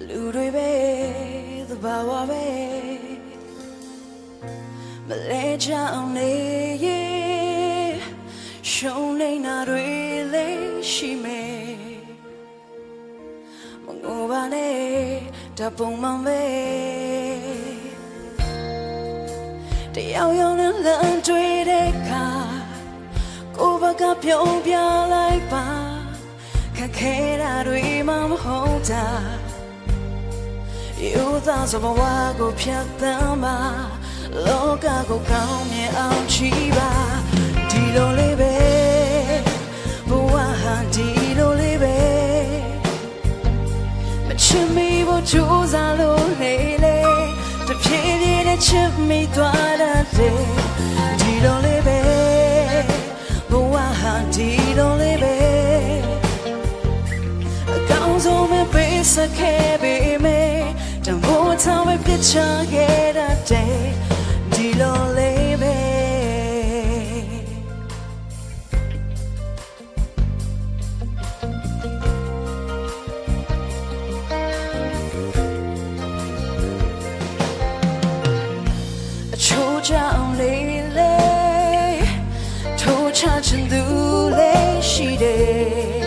လူတွေပဲသဘာဝပဲမလဲချအောင်နေရင်ရှုံးနေတာတွေလည်းရှိမယ်မငိုပါနဲ့တပုံမှန်ပဲတယောက်ယောက်နဲ့လမ်းတွေ့တဲ့အခါကိုယ်ဘက်ကပြုံးပြလိုက်ပါခက်ခဲတာတွေမှမဟုတ်တာယူသားစဘဝကိုဖြတ်သန်းပါလောကကိုကောင်းမြင်အောင်ချီပါဒီလိုလေးပဲဘဝဟာဒီလိုလေးပဲမချစ်မိဖို့ကြိုးစားလို့နေလေတဖြည်းဖြည်းနဲ့ချစ်မိသွားတဲ့ဒီလိုလေးပဲဘဝဟာဒီလိုလေးပဲအကောင်းဆုံးပဲပေးစခဲ့ပေမဲ့တမိုးထောင်ပဲပြချခဲ့တဲ့ဒီလိုလေးပဲအချိုးကြောင့်လေးလေထိုးချချင်သူလေးရှိတယ်